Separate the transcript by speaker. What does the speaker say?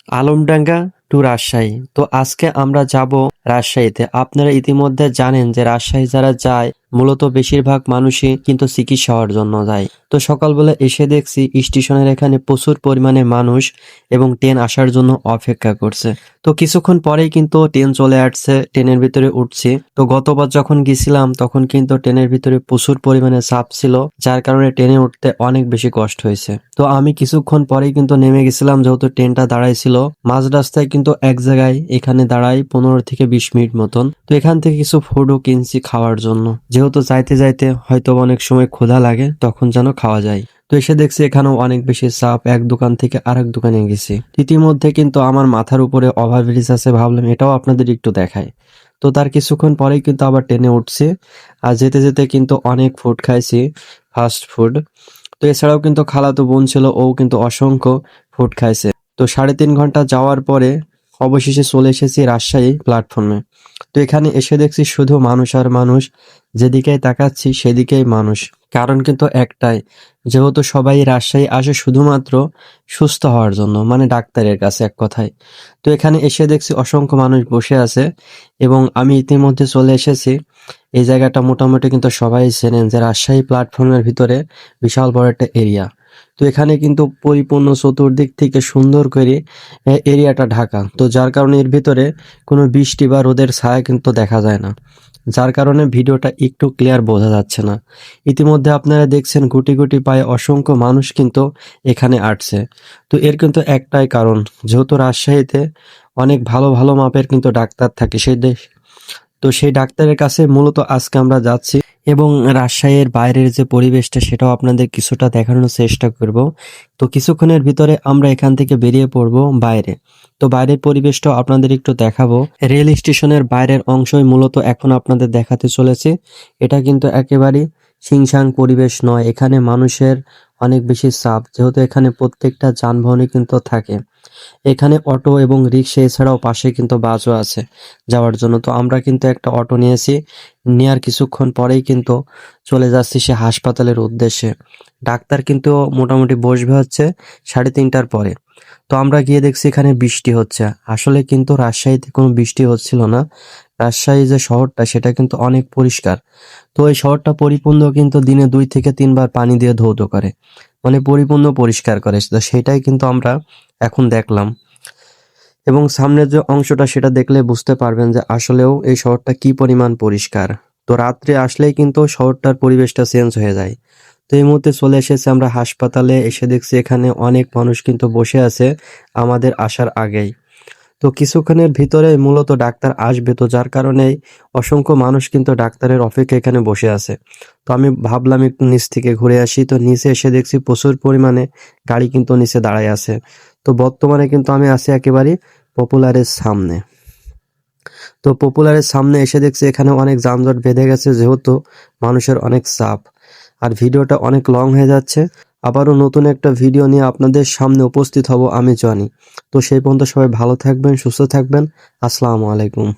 Speaker 1: Alamdanga two Rajshahi. তো আজকে আমরা যাব রাজশাহীতে। আপনারা ইতিমধ্যে জানেন যে রাজশাহী যারা যায় মূলত বেশিরভাগ মানুষই কিন্তু চিকিৎসা হওয়ার জন্য যায়। তো সকালবেলা এসে দেখছি স্টেশনের এখানে প্রচুর পরিমাণে মানুষ এবং ট্রেন আসার জন্য অপেক্ষা করছে। তো কিছুক্ষণ পরেই কিন্তু ট্রেন চলে আসছে, ট্রেনের ভিতরে উঠছি। তো গতবার যখন গেছিলাম তখন কিন্তু ট্রেনের ভিতরে প্রচুর পরিমাণে চাপ ছিল, যার কারণে ট্রেনে উঠতে অনেক বেশি কষ্ট হয়েছে। তো আমি কিছুক্ষণ পরেই কিন্তু নেমে গেছিলাম, যেহেতু ট্রেনটা দাঁড়াইছিল মাঝ রাস্তায় কিন্তু এক জায়গায় এখানে দাঁড়াই 15 থেকে 20 মিনিট মতন। তো এখান থেকে কিছু ফুডও কিনছি খাওয়ার জন্য, যেহেতু যাইতে যাইতে হয়তো অনেক সময় ক্ষুধা লাগে, তখন যেন খাওয়া যায়। তো এসে দেখছি এখানেও অনেক বেশি চাপ, এক দোকান থেকে আরেক দোকানে গেছি। ইতিমধ্যে কিন্তু আমার মাথার উপরে ওভারব্রিজ আছে, ভাবলাম এটাও আপনাদের একটু দেখায়। তো তার কিছুক্ষণ পরেই কিন্তু আবার ট্রেনে উঠছি। আর যেতে যেতে কিন্তু অনেক ফুড খাইছি, ফাস্ট ফুড। তো এছাড়াও কিন্তু খালাতো বোন ছিল, ও কিন্তু অসংখ্য ফুড খাইছে। তো 3.5 ঘন্টা যাওয়ার পরে অবশেষে চলে এসেছি রাজশাহী প্ল্যাটফর্মে। তো এখানে এসে দেখছি শুধু মানুষ আর মানুষ, যেদিকেই তাকাচ্ছি সেদিকেই মানুষ। কারণ কিন্তু একটাই, যেহেতু সবাই রাজশাহী আসে শুধুমাত্র সুস্থ হওয়ার জন্য, মানে ডাক্তারের কাছে এক কথায়। তো এখানে এসে দেখছি অসংখ্য মানুষ বসে আছে এবং আমি ইতিমধ্যে চলে এসেছি। এই জায়গাটা মোটামুটি কিন্তু সবাই চেনেন যে রাজশাহী প্ল্যাটফর্মের ভিতরে বিশাল বড় একটা এরিয়া। তো এখানে কিন্তু পরিপূর্ণ চতুর্দিক থেকে সুন্দর করে এরিয়াটা ঢাকা। তো যার কারণে এর ভিতরে কোনো বৃষ্টি বা রোদের ছায়া কিন্তু দেখা যায় না, যার কারণে ভিডিওটা একটু ক্লিয়ার বোঝা যাচ্ছে না। ইতিমধ্যে আপনারা দেখছেন গুটি গুটি পায়ে অসংখ্য মানুষ কিন্তু এখানে আসছে। তো এর কিন্তু একটাই কারণ, যেহেতু রাজশাহীতে অনেক ভালো ভালো মাপের কিন্তু ডাক্তার থাকে সেই দেশ। তো সেই ডাক্তারের কাছে মূলত আজকে আমরা যাচ্ছি এবং রাজশাহীর বাইরের যে পরিবেশটা সেটাও আপনাদের কিছুটা দেখানোর চেষ্টা করব। তো কিছুক্ষণের ভিতরে আমরা এখান থেকে বেরিয়ে পড়ব বাইরে। তো বাইরের পরিবেশটাও আপনাদের একটু দেখাবো। রেল স্টেশনের বাইরের অংশই মূলত এখন আপনাদের দেখাতে চলেছে। এটা কিন্তু একেবারেই ছিংছাং পরিবেশ নয়, এখানে মানুষের অনেক বেশি চাপ, যেহেতু এখানে প্রত্যেকটা যানবাহনই কিন্তু থাকে। এখানে অটো এবং রিক্সা এছাড়াও পাশে কিন্তু বাসও আছে যাওয়ার জন্য। তো আমরা কিন্তু একটা অটো নিয়েছি, নেওয়ার কিছুক্ষণ পরেই কিন্তু চলে যাচ্ছি সে হাসপাতালের উদ্দেশ্যে। ডাক্তার কিন্তু মোটামুটি বসবে হচ্ছে 3:30টার পরে। তো আমরা গিয়ে দেখছি এখানে বৃষ্টি হচ্ছে। আসলে কিন্তু রাজশাহীতে কোনো বৃষ্টি হচ্ছিল না। রাজশাহী যে শহরটা সেটা কিন্তু অনেক পরিষ্কার। তো এই শহরটা পরিপূর্ণ কিন্তু দিনে 2 থেকে 3 বার পানি দিয়ে ধৌত করে, মানে পরিপূর্ণ পরিষ্কার করে। তো সেটাই কিন্তু আমরা এখন দেখলাম এবং সামনের যে অংশটা সেটা দেখলে বুঝতে পারবেন যে আসলেও এই শহরটা কি পরিমাণ পরিষ্কার। তো রাত্রে আসলেই কিন্তু শহরটার পরিবেশটা চেঞ্জ হয়ে যায়। তো এই মুহূর্তে চলে এসেছে আমরা হাসপাতালে, এসে দেখছি এখানে অনেক মানুষ কিন্তু বসে আছে আমাদের আসার আগেই। তো কিছুক্ষণের ভিতরে মূলত ডাক্তার আসবে, তো যার কারণেই অসংখ্য মানুষ কিন্তু ডাক্তারের অপেক্ষা এখানে বসে আছে। তো আমি ভাবলাম একটু নিচ থেকে ঘুরে আসি। তো নিচে এসে দেখছি প্রচুর পরিমাণে গাড়ি কিন্তু নিচে দাঁড়ায় আছে। তো বর্তমানে কিন্তু আমি আছি একেবারে পপুলারের সামনে। তো পপুলারের সামনে এসে দেখছি এখানে অনেক যানজট বেঁধে গেছে, যেহেতু মানুষের অনেক চাপ। আর ভিডিওটা অনেক লং হয়ে যাচ্ছে। আবারও নতুন একটা ভিডিও নিয়ে আপনাদের সামনে উপস্থিত হব আমি জনি। তো সেই পর্যন্ত সবাই ভালো থাকবেন, সুস্থ থাকবেন। আসসালামু আলাইকুম।